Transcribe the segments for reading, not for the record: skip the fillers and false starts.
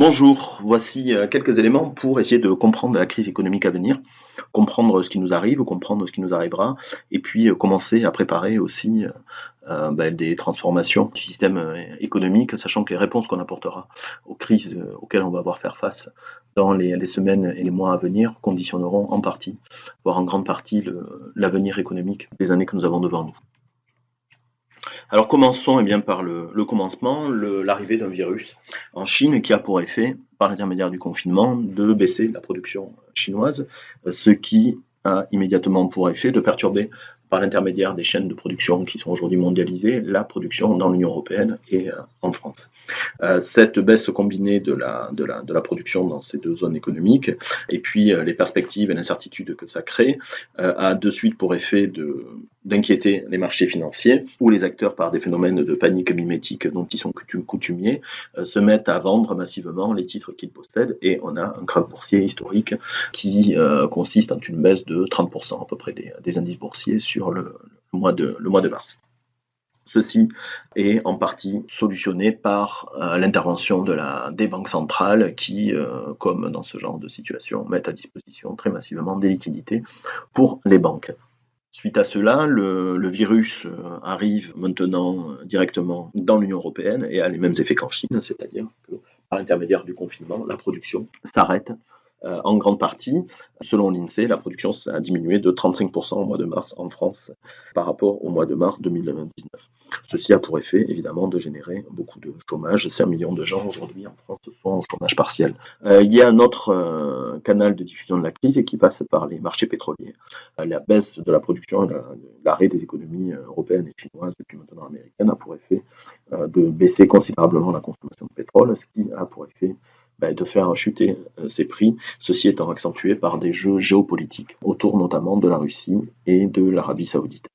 Bonjour, voici quelques éléments pour essayer de comprendre la crise économique à venir, comprendre ce qui nous arrive, comprendre ce qui nous arrivera, et puis commencer à préparer aussi des transformations du système économique, sachant que les réponses qu'on apportera aux crises auxquelles on va avoir faire face dans les semaines et les mois à venir conditionneront en partie, voire en grande partie, l'avenir économique des années que nous avons devant nous. Alors commençons bien par le commencement, l'arrivée d'un virus en Chine qui a pour effet, par l'intermédiaire du confinement, de baisser la production chinoise, ce qui a immédiatement pour effet de perturber par l'intermédiaire des chaînes de production qui sont aujourd'hui mondialisées, la production dans l'Union européenne et en France. Cette baisse combinée de la production dans ces deux zones économiques, et puis les perspectives et l'incertitude que ça crée, a de suite pour effet d'inquiéter les marchés financiers, où les acteurs, par des phénomènes de panique mimétique dont ils sont coutumiers, se mettent à vendre massivement les titres qu'ils possèdent, et on a un krach boursier historique qui consiste en une baisse de 30% à peu près des indices boursiers sur le mois de mars. Ceci est en partie solutionné par l'intervention des banques centrales qui, comme dans ce genre de situation, mettent à disposition très massivement des liquidités pour les banques. Suite à cela, le virus arrive maintenant directement dans l'Union européenne et a les mêmes effets qu'en Chine, c'est-à-dire que par l'intermédiaire du confinement, la production s'arrête en grande partie. Selon l'INSEE, la production a diminué de 35% au mois de mars en France par rapport au mois de mars 2019. Ceci a pour effet, évidemment, de générer beaucoup de chômage. 5 millions de gens aujourd'hui en France sont au chômage partiel. Il y a un autre canal de diffusion de la crise qui passe par les marchés pétroliers. La baisse de la production, l'arrêt des économies européennes et chinoises, et puis maintenant américaines, a pour effet de baisser considérablement la consommation de pétrole, ce qui a pour effet de faire chuter ces prix, ceci étant accentué par des jeux géopolitiques autour notamment de la Russie et de l'Arabie Saoudite.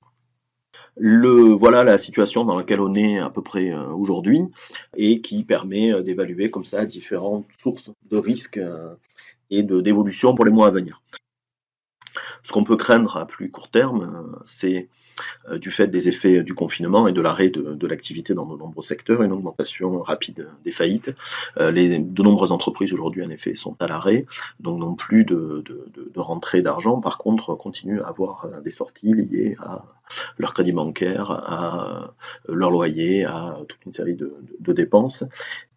Voilà la situation dans laquelle on est à peu près aujourd'hui et qui permet d'évaluer comme ça différentes sources de risques et d'évolution pour les mois à venir. Ce qu'on peut craindre à plus court terme, c'est du fait des effets du confinement et de l'arrêt de l'activité dans de nombreux secteurs, une augmentation rapide des faillites. De nombreuses entreprises aujourd'hui, en effet, sont à l'arrêt, donc n'ont plus de rentrée d'argent. Par contre, continuent à avoir des sorties liées à leur crédit bancaire, à leur loyer, à toute une série de dépenses.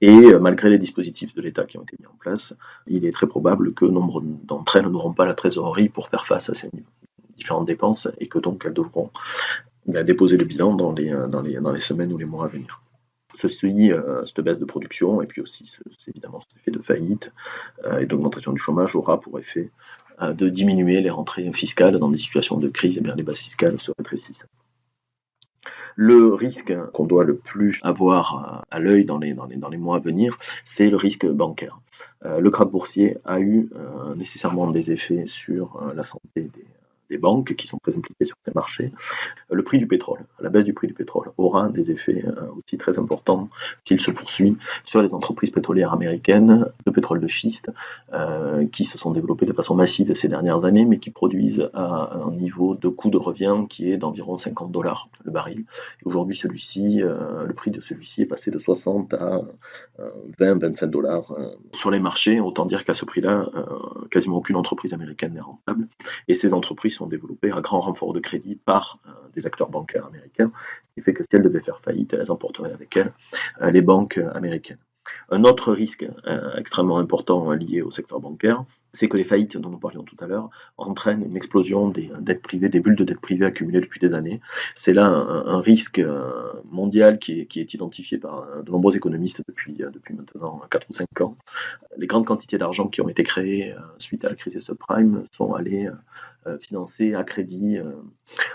Et malgré les dispositifs de l'État qui ont été mis en place, il est très probable que nombre d'entre elles n'auront pas la trésorerie pour faire face à ces différentes dépenses et que donc elles devront déposer le bilan dans les semaines ou les mois à venir. Ceci, cette baisse de production et puis aussi évidemment cet effet de faillite et d'augmentation du chômage aura pour effet de diminuer les rentrées fiscales dans des situations de crise, et bien les bases fiscales se rétrécissent. Le risque qu'on doit le plus avoir à l'œil dans les mois à venir, c'est le risque bancaire. Le krach boursier a eu nécessairement des effets sur la santé des banques qui sont très impliquées sur ces marchés. Le prix du pétrole, la baisse du prix du pétrole aura des effets aussi très importants s'il se poursuit sur les entreprises pétrolières américaines de pétrole de schiste qui se sont développées de façon massive ces dernières années mais qui produisent à un niveau de coût de revient qui est d'environ $50 le baril. Aujourd'hui, le prix de celui-ci est passé de 60 à 20-25 $ sur les marchés. Autant dire qu'à ce prix-là, quasiment aucune entreprise américaine n'est rentable. Et ces entreprises sont développées à grand renfort de crédit par des acteurs bancaires américains, ce qui fait que si elles devaient faire faillite, elles emporteraient avec elles les banques américaines. Un autre risque extrêmement important lié au secteur bancaire, c'est que les faillites dont nous parlions tout à l'heure entraînent une explosion des dettes privées, des bulles de dettes privées accumulées depuis des années. C'est là un risque mondial qui est identifié par de nombreux économistes depuis maintenant 4 ou 5 ans. Les grandes quantités d'argent qui ont été créées suite à la crise des subprimes sont allées financer à crédit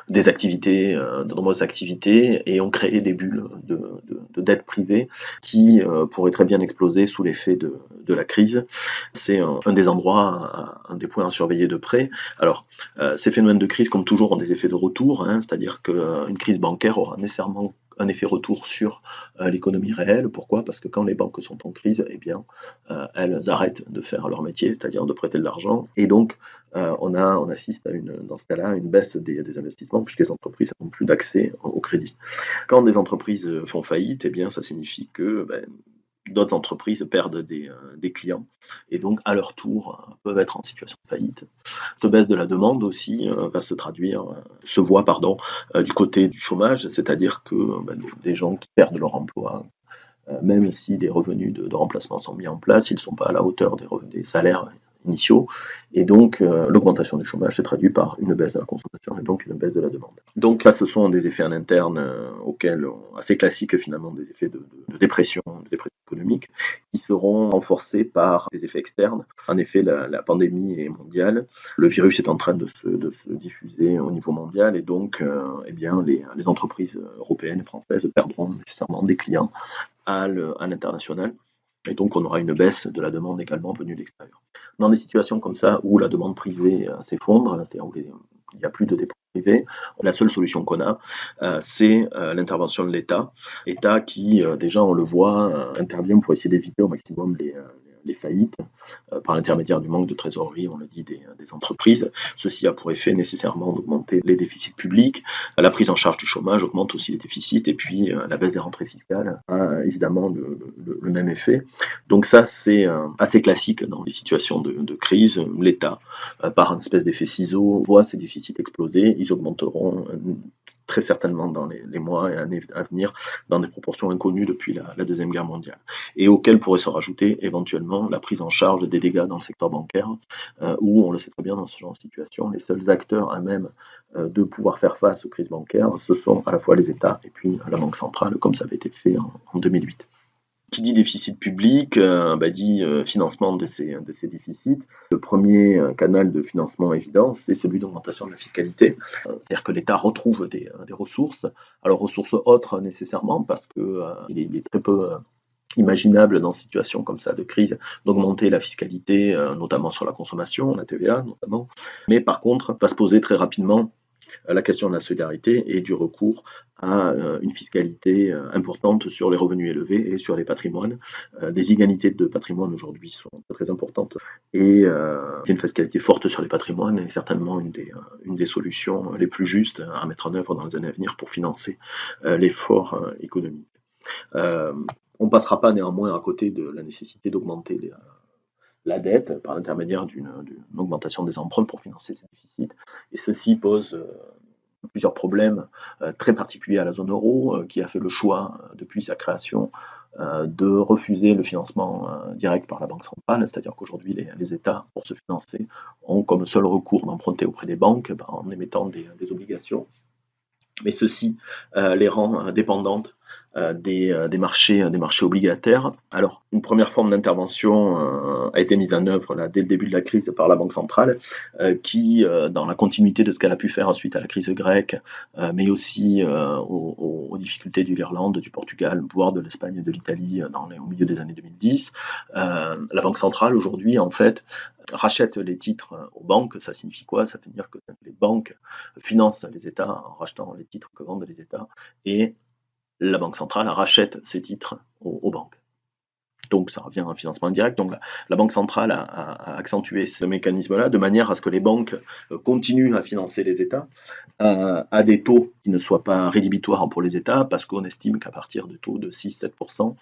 des activités, de nombreuses activités, et ont créé des bulles de dettes privées qui pourraient très bien exploser sous l'effet de la crise. C'est un des endroits, un des points à surveiller de près. Alors, ces phénomènes de crise, comme toujours, ont des effets de retour, c'est-à-dire qu'une crise bancaire aura nécessairement un effet retour sur l'économie réelle. Pourquoi ? Parce que quand les banques sont en crise, eh bien, elles arrêtent de faire leur métier, c'est-à-dire de prêter de l'argent, et donc on assiste dans ce cas-là à une baisse des investissements puisque les entreprises n'ont plus d'accès au crédit. Quand des entreprises font faillite, eh bien, ça signifie que d'autres entreprises perdent des clients et donc à leur tour peuvent être en situation de faillite. Cette baisse de la demande aussi se voit du côté du chômage, c'est-à-dire que des gens qui perdent leur emploi, même si des revenus de remplacement sont mis en place, ils ne sont pas à la hauteur des salaires initiaux. Et donc, l'augmentation du chômage se traduit par une baisse de la consommation et donc une baisse de la demande. Donc là, ce sont des effets en interne assez classiques finalement, des effets de dépression économique, qui seront renforcés par des effets externes. En effet, la pandémie est mondiale, le virus est en train de se diffuser au niveau mondial et donc les entreprises européennes et françaises perdront nécessairement des clients à l'international. Et donc, on aura une baisse de la demande également venue de l'extérieur. Dans des situations comme ça où la demande privée s'effondre, c'est-à-dire où il n'y a plus de dépenses privées, la seule solution qu'on a, c'est l'intervention de l'État. État qui, déjà, on le voit, intervient pour essayer d'éviter au maximum les faillites par l'intermédiaire du manque de trésorerie, on le dit, des entreprises. Ceci a pour effet nécessairement d'augmenter les déficits publics. La prise en charge du chômage augmente aussi les déficits et puis la baisse des rentrées fiscales a évidemment le même effet. Donc ça, c'est assez classique dans les situations de crise. L'État, par une espèce d'effet ciseau, voit ses déficits exploser. Ils augmenteront très certainement dans les mois et années à venir dans des proportions inconnues depuis la Deuxième Guerre mondiale. Et auxquelles pourrait se rajouter éventuellement la prise en charge des dégâts dans le secteur bancaire, où on le sait très bien dans ce genre de situation, les seuls acteurs à même de pouvoir faire face aux crises bancaires, ce sont à la fois les États et puis la Banque centrale, comme ça avait été fait en 2008. Qui dit déficit public dit financement de ces déficits. Le premier canal de financement évident, c'est celui d'augmentation de la fiscalité. C'est-à-dire que l'État retrouve des ressources, alors ressources autres nécessairement, parce qu'il est très peu imaginable dans une situation comme ça de crise d'augmenter la fiscalité, notamment sur la consommation, la TVA notamment. Mais par contre, va se poser très rapidement la question de la solidarité et du recours à une fiscalité importante sur les revenus élevés et sur les patrimoines. Les inégalités de patrimoine aujourd'hui sont très importantes et une fiscalité forte sur les patrimoines est certainement une des solutions les plus justes à mettre en œuvre dans les années à venir pour financer l'effort économique. On ne passera pas néanmoins à côté de la nécessité d'augmenter la dette par l'intermédiaire d'une augmentation des emprunts pour financer ces déficits. Et ceci pose plusieurs problèmes très particuliers à la zone euro, qui a fait le choix, depuis sa création, de refuser le financement direct par la Banque centrale, c'est-à-dire qu'aujourd'hui les États, pour se financer, ont comme seul recours d'emprunter auprès des banques en émettant des obligations. Mais ceci les rend dépendantes des marchés obligataires. Alors, une première forme d'intervention a été mise en œuvre dès le début de la crise par la Banque centrale, qui, dans la continuité de ce qu'elle a pu faire ensuite à la crise grecque, mais aussi aux difficultés de l'Irlande, du Portugal, voire de l'Espagne et de l'Italie au milieu des années 2010, la Banque centrale aujourd'hui, en fait, rachète les titres aux banques. Ça signifie quoi? Ça veut dire que les banques financent les États en rachetant les titres que vendent les États et la Banque centrale rachète ces titres aux banques. Donc ça revient à un financement indirect. Donc la Banque centrale a accentué ce mécanisme-là de manière à ce que les banques continuent à financer les États à des taux qui ne soient pas rédhibitoires pour les États, parce qu'on estime qu'à partir de taux de 6-7%,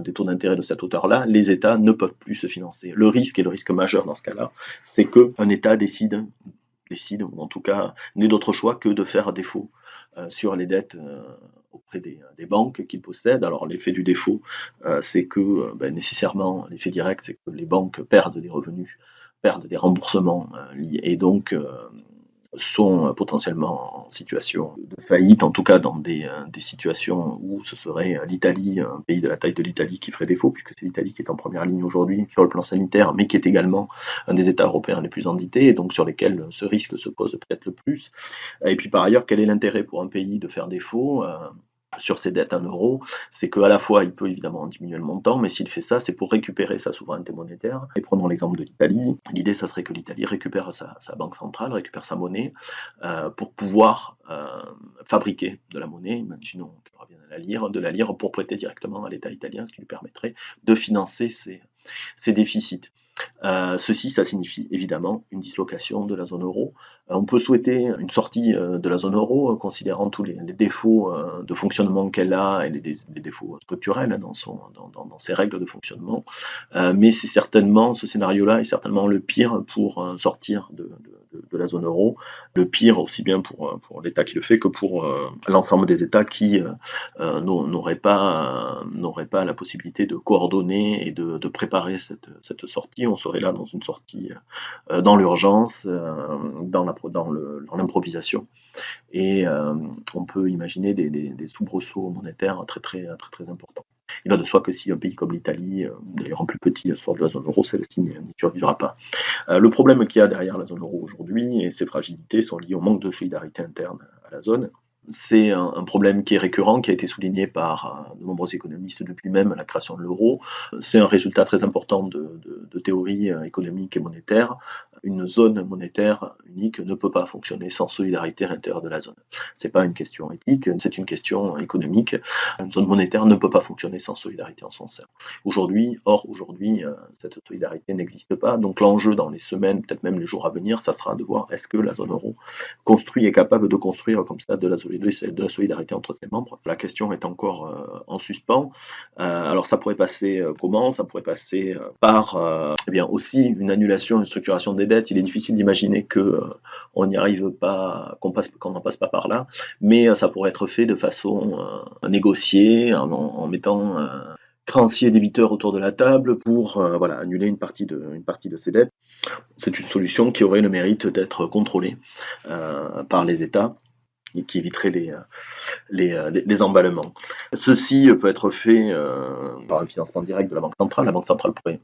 des taux d'intérêt de cette hauteur-là, les États ne peuvent plus se financer. Le risque, et le risque majeur dans ce cas-là, c'est qu'un État décide, ou en tout cas n'ait d'autre choix que de faire défaut sur les dettes auprès des banques qu'il possède. Alors l'effet du défaut, c'est que nécessairement, l'effet direct, c'est que les banques perdent des revenus, perdent des remboursements, et donc sont potentiellement en situation de faillite, en tout cas dans des situations où ce serait l'Italie, un pays de la taille de l'Italie qui ferait défaut, puisque c'est l'Italie qui est en première ligne aujourd'hui sur le plan sanitaire, mais qui est également un des États européens les plus endettés, et donc sur lesquels ce risque se pose peut-être le plus. Et puis par ailleurs, quel est l'intérêt pour un pays de faire défaut sur ses dettes en euros? C'est qu'à la fois, il peut évidemment diminuer le montant, mais s'il fait ça, c'est pour récupérer sa souveraineté monétaire. Et prenons l'exemple de l'Italie. L'idée, ça serait que l'Italie récupère sa banque centrale, récupère sa monnaie, pour pouvoir fabriquer de la monnaie, imaginons qu'elle revienne de la lire pour prêter directement à l'État italien, ce qui lui permettrait de financer ses déficits. Ceci, ça signifie évidemment une dislocation de la zone euro. On peut souhaiter une sortie de la zone euro, considérant tous les défauts de fonctionnement qu'elle a et les défauts structurels dans ses règles de fonctionnement. Mais c'est certainement, ce scénario-là est certainement le pire pour sortir de la zone euro. Le pire aussi bien pour l'État qui le fait que pour l'ensemble des États qui n'auraient pas la possibilité de coordonner et de préparer cette sortie. On serait là dans une sortie dans l'urgence, dans l'improvisation. Et on peut imaginer des soubresauts monétaires très importants. Il va de soi que si un pays comme l'Italie, d'ailleurs un plus petit, sort de la zone euro, celle-ci n'y survivra pas. Le problème qu'il y a derrière la zone euro aujourd'hui et ses fragilités sont liées au manque de solidarité interne à la zone. C'est un problème qui est récurrent, qui a été souligné par de nombreux économistes depuis même la création de l'euro. C'est un résultat très important de théorie économique et monétaire. Une zone monétaire unique ne peut pas fonctionner sans solidarité à l'intérieur de la zone. C'est pas une question éthique, c'est une question économique. Une zone monétaire ne peut pas fonctionner sans solidarité en son sein. Aujourd'hui, cette solidarité n'existe pas. Donc l'enjeu dans les semaines, peut-être même les jours à venir, ça sera de voir est-ce que la zone euro est capable de construire comme ça de la solidarité entre ses membres. La question est encore en suspens. Alors ça pourrait passer comment? Ça pourrait passer par eh bien aussi une annulation, une structuration des dettes. Il est difficile d'imaginer que on n'y arrive pas, qu'on n'en passe pas par là, mais ça pourrait être fait de façon négociée, en mettant créanciers et débiteurs autour de la table pour annuler une partie de ces dettes. C'est une solution qui aurait le mérite d'être contrôlée par les États et qui éviterait les emballements. Ceci peut être fait par un financement direct de la Banque centrale. La Banque centrale pourrait,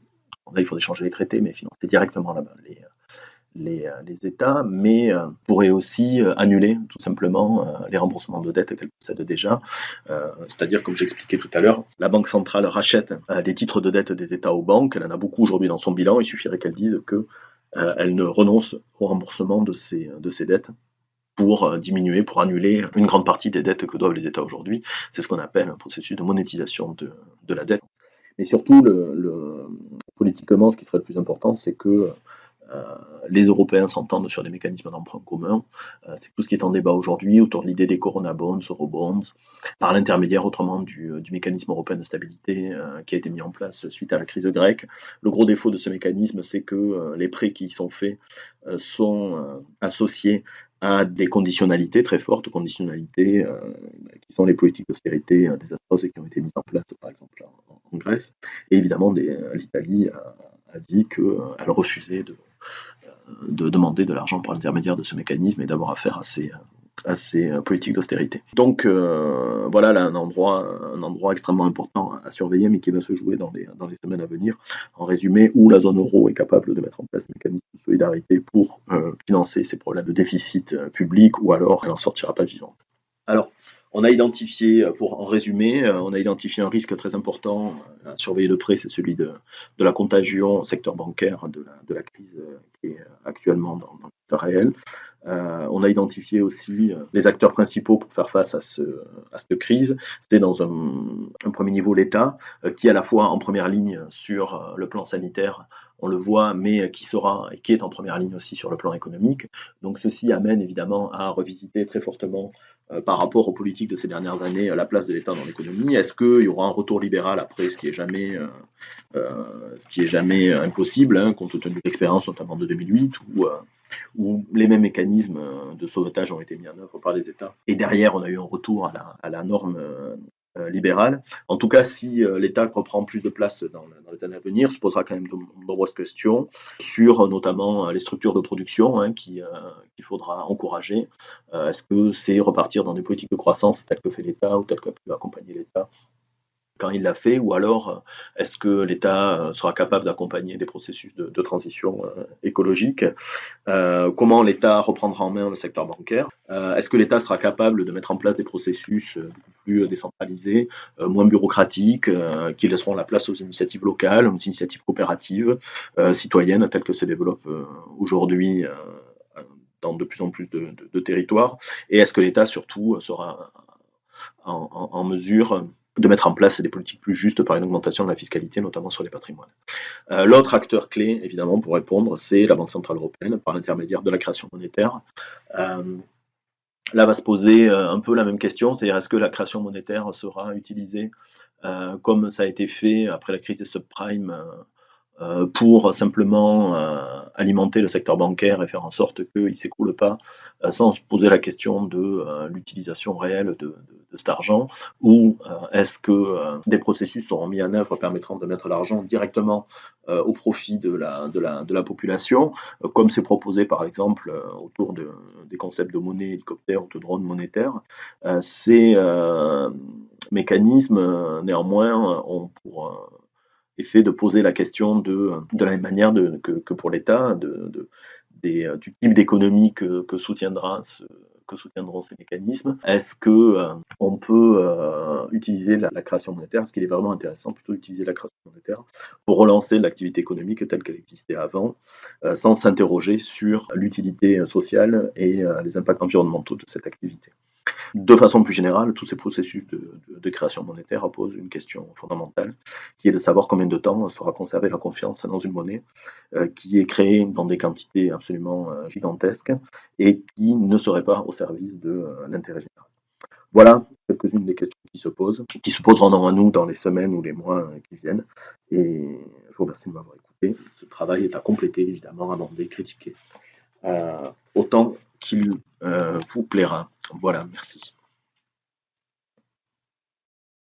là il faudrait changer les traités, mais financer directement les États, mais pourrait aussi annuler tout simplement les remboursements de dettes qu'elle possède déjà. C'est-à-dire, comme j'expliquais tout à l'heure, la Banque centrale rachète les titres de dette des États aux banques. Elle en a beaucoup aujourd'hui dans son bilan. Il suffirait qu'elle dise que elle ne renonce au remboursement de ces dettes pour diminuer, pour annuler une grande partie des dettes que doivent les États aujourd'hui. C'est ce qu'on appelle un processus de monétisation de la dette. Mais surtout, politiquement, ce qui serait le plus important, c'est que les Européens s'entendent sur des mécanismes d'emprunt commun. C'est tout ce qui est en débat aujourd'hui autour de l'idée des Corona Bonds, Eurobonds, par l'intermédiaire autrement du mécanisme européen de stabilité qui a été mis en place suite à la crise grecque. Le gros défaut de ce mécanisme, c'est que les prêts qui y sont faits sont associés à des conditionnalités, très fortes conditionnalités, qui sont les politiques d'austérité désastreuses qui ont été mises en place, par exemple en Grèce. Et évidemment, l'Italie a dit qu'elle refusait de demander de l'argent par l'intermédiaire de ce mécanisme et d'avoir affaire à ces politiques d'austérité. Donc voilà là un endroit extrêmement important à surveiller, mais qui va se jouer dans les semaines à venir. En résumé, où la zone euro est capable de mettre en place un mécanisme de solidarité pour financer ses problèmes de déficit public, ou alors elle n'en sortira pas vivante. Alors, on a identifié, en résumé, on a identifié un risque très important à surveiller de près, c'est celui de la contagion au secteur bancaire de la crise qui est actuellement dans le secteur réel. On a identifié aussi les acteurs principaux pour faire face à cette crise. C'était dans un premier niveau l'État, qui est à la fois en première ligne sur le plan sanitaire, on le voit, mais qui est en première ligne aussi sur le plan économique. Donc ceci amène évidemment à revisiter très fortement par rapport aux politiques de ces dernières années, la place de l'État dans l'économie. Est-ce qu'il y aura un retour libéral après, ce qui est jamais impossible, hein, compte tenu de l'expérience notamment de 2008, où les mêmes mécanismes de sauvetage ont été mis en œuvre par les États. Et derrière, on a eu un retour à la norme libérale. En tout cas, si l'État reprend plus de place dans les années à venir, se posera quand même de nombreuses questions sur notamment les structures de production qu'il faudra encourager. Est-ce que c'est repartir dans des politiques de croissance telles que fait l'État ou telles que peut accompagner l'État quand il l'a fait, ou alors est-ce que l'État sera capable d'accompagner des processus de transition écologique? Comment l'État reprendra en main le secteur bancaire? Est-ce que l'État sera capable de mettre en place des processus plus décentralisés, moins bureaucratiques, qui laisseront la place aux initiatives locales, aux initiatives coopératives, citoyennes, telles que se développent aujourd'hui dans de plus en plus de territoires? Et est-ce que l'État surtout sera en mesure de mettre en place des politiques plus justes par une augmentation de la fiscalité, notamment sur les patrimoines. L'autre acteur clé, évidemment, pour répondre, c'est la Banque centrale européenne, par l'intermédiaire de la création monétaire. Là va se poser un peu la même question, c'est-à-dire est-ce que la création monétaire sera utilisée comme ça a été fait après la crise des subprimes pour simplement alimenter le secteur bancaire et faire en sorte qu'il ne s'écroule pas sans se poser la question de l'utilisation réelle de cet argent, ou est-ce que des processus seront mis en œuvre permettant de mettre l'argent directement au profit de la population, comme c'est proposé par exemple autour des concepts de monnaie hélicoptère ou de drone monétaire. Ces mécanismes, néanmoins, ont pour effet de poser la question de la même manière que pour l'État, du type d'économie que soutiendront ces mécanismes. Est-ce que on peut utiliser la création monétaire? Est-ce qu'il est vraiment intéressant plutôt d'utiliser la création monétaire pour relancer l'activité économique telle qu'elle existait avant, sans s'interroger sur l'utilité sociale et les impacts environnementaux de cette activité? De façon plus générale, tous ces processus de création monétaire posent une question fondamentale, qui est de savoir combien de temps sera conservée la confiance dans une monnaie qui est créée dans des quantités absolument gigantesques et qui ne serait pas au service de l'intérêt général. Voilà quelques-unes des questions qui se poseront à nous dans les semaines ou les mois qui viennent. Et je vous remercie de m'avoir écouté. Ce travail est à compléter, évidemment, amender, critiquer, autant qu'il vous plaira. Voilà, merci.